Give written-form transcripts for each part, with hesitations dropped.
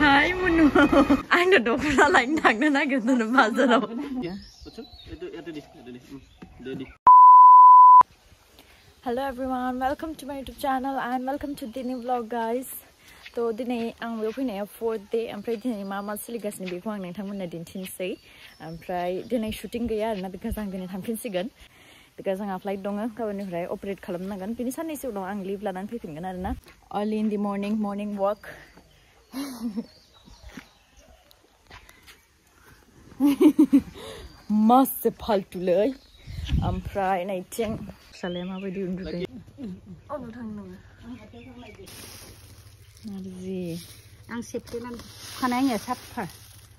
Hi, Munu. I'm the doctor like Nagana get the Mazaro. Hello everyone, welcome to my YouTube channel and welcome to the new vlog, guys. So today I'm working a 4th day. I'm praying Mama Siligas ni before ang nangtang muna din tinsay. I'm try today shooting gaya na because I'm gonna tham pinsigan because ang flight donga kawan ni fry operate kalam na gan pinisan ni siu dong ang leave lanan pipin gan na early in the morning walk. Mas paltu lei. I'm try na iting salema ba di undu dai. Oh no thang no. Nazi. Ang septenan khanai ya sapha.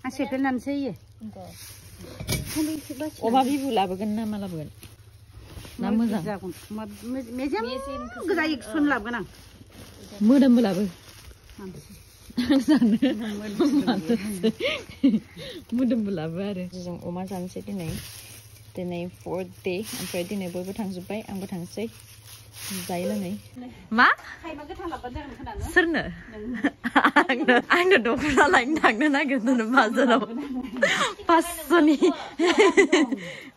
Ang septenan sei ye. O ba bi bula ba gan na mala ba. Na mojang. Mejam gada ik sun lab gan. Mudam bula ba. Mudam bula ba re. Jong oma san se dinai 4th day. I'm try dinai boy ba thang zubai ang ba thang sei. Zai la ngai. Ma? Khai ma ga thang lab ban jang khana no. Sirna. Ang na do khana lai nang na ga tu na ma zaro. Pasani.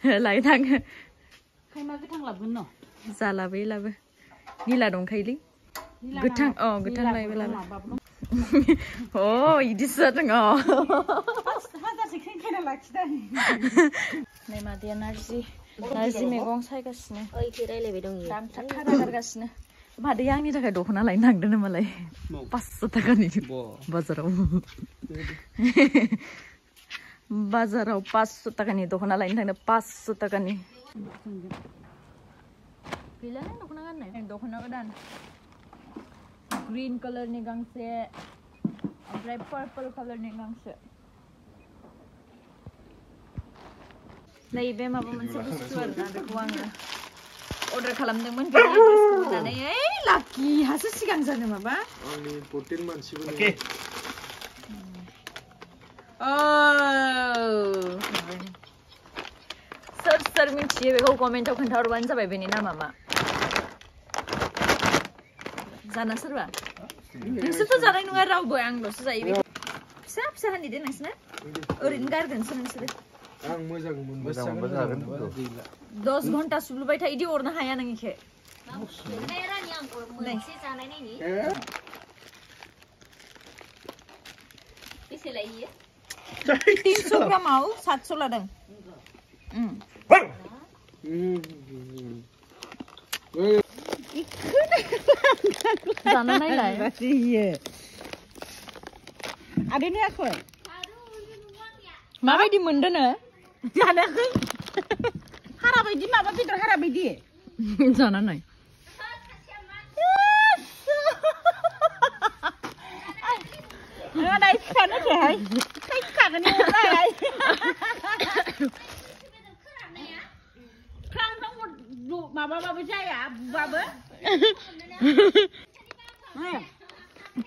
Lai thang. Khai ma ga thang lab ban no. Zala bai la ba. Ni la dong khai li. Gethang gethang lai la. Oh, idi satang oh. Hada sikhin khana lakchda. Nei ma dia Narzi megong sai gasne. Oi khirai lebe dong yi. Dam thakha gar gasne. Ma de yang ni takai dokhna lai nangdon na malai. 500 taka ni bazarau. Bazarau 500 taka ni dokhna lai nangna 500 taka ni. Pila na dokhna gan nai. Dokhna gadan. Green color ni gangse. Amrai purple color ni gangse. Naibe maba moनसे बुस्तु आरोना बेखौ आङो order खालामदोंमोन बे ड्रेसखौ होननानै ओइ Laki हासो सिगां जानो माबा आंनि इम्पोर्टेन्ट मानसिबो अके सोर मिथियो बेखौ कमेन्टआव खोन्थाहरबानो जाबाय बेनि नामा मा जाना सोरबा नोंसोरथ' जानाय नङा रावबो आंल'सो जायो बेखौ फिसा हानि दे नोंसोरना ओरैनो गारगोनसो नोंसोरो आं मोजां मोनजागोन 10 घन्टा सुब्लुबाय था इदि अरनो हाया नों इखे नै रानि आं मोनसे जानाय नायनि बेसे लायो 300 ग्रामाव 700 लादों जाना नायलाय आदैनि आखै माबायदि मोनदोनो जानाखै हारा बायदि माबा बेदर हारा बायदि जाना नाय आदा इसानो थाय खाय खागोन नाय ख्रां माबाबाबो जाया बुबाबो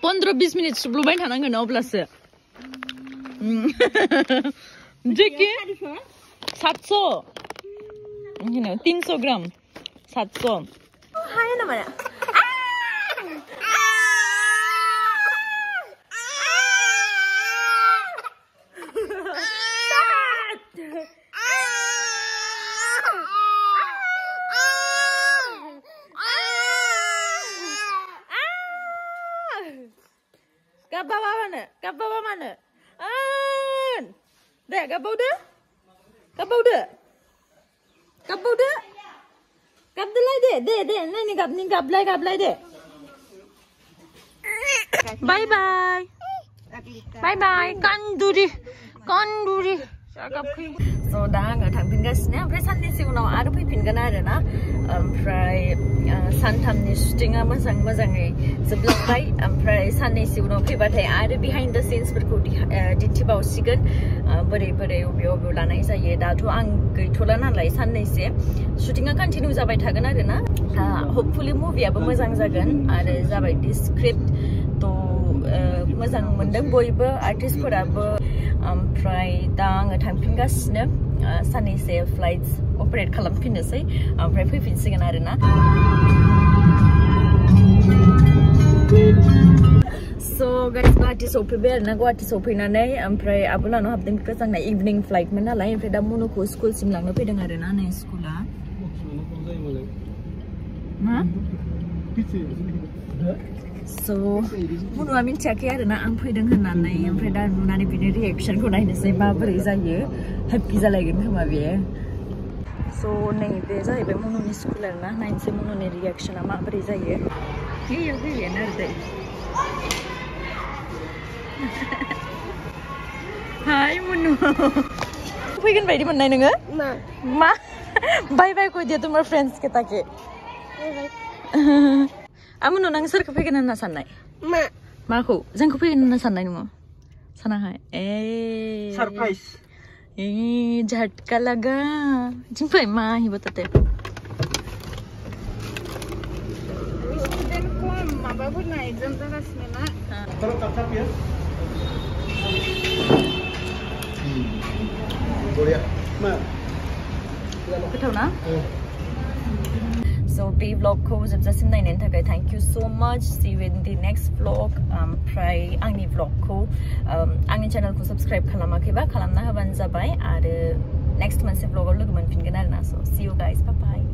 15-20 मिनिट सुब्लुबाय थानांगोन अब्लासो Jeki 700 ini 300 gram 700 hai namanya Kap bawa mana? Dek, kap bau dah? Kap bau dah? Kap delai deh, ni kap lai deh. Bye bye. Kanduri. So dah nggak thangfiनगासिनो ओमफ्राय साननैसो उनाव आरो फैफिनगोन आरोना ओमफ्राय सानथामनि शुटिंआ मोजाङै जोबलांबाय ओमफ्राय साननैसो उनाव फैबाथाय आरो बिहाइन्ड द सीन्सफोरखौ दिन्थिबावसिगोन बोरै अबेयाव लानाय जायो दाथ' आं गैथ'ला नालाय साननैसो शुटिंआ कन्टिनिउ जाबाय थागोन आरोना हपफुली मुभियाबो मोजां जागोन आरो जाबायदि स्क्रिप्ट थ' मोजां मोनदों बयबो आर्टिस्टफोराबो ओमफ्राय दा आङो थांफिनगासिनो साननैसो फ्लाइट्स अपारेट खालामफिननोसै ओमफ्राय फैफिनसिगोन आरोना So guys, Guwahati सौफैबाय आरोना Guwahati सौफैनानै ओमफ्राय आब'लानाव हाबदों बिकज आंना इभिनिं फ्लाइटमोन नालाय ओमफ्राय दा मनुखौ स्कुलसिम लांनो फैदों आरोना नै स्कुला मा So मनुआ मिन्थियाखै आरोना आं फैदों होननानै ओमफ्राय दा नुनानै बिनि रिएक्सनखौ नायनोसै माबोरै जायो हेपि जालायगोन खोमा बेयो So नै बे जाहैबाय मनुनि स्कुल आरोना नायनोसै मनुनि रिएक्सना माबोरै जायो बेयो फैबायानो आरो दै Hi Munu. फैगोन बायदि मोननाय नोङो? मा? बाय बाय कइ दिया तुम्हार फ्रेंड्स के ताके. Bye bye. आमुनु नों सोरखौ फैगोन होनना साननाय? मा? माखौ? जोंखौ फैगोन होनना साननाय नोङो? सानाखै? सरप्राइज. झटका लगा. जिंफाय मा ही बताते. स्टुडेन्ट खम माबाफोरना एग्जाम जागासिनो ना. Kalau kakak ya? Boleh. Ma. गोथाव ना? So बे vlogखौ जोबजासिम नायनायनि थाखाय thank you so much. See you in the next vlog. ओमफ्राय आंनि vlogखौ आंनि चेनेलखौ subscribe खालामाखैबा खालामना होबानो जाबाय आरो next मोनसे vlogआव लोगो मोनफिनगोन आरोना. So see you guys. Bye bye.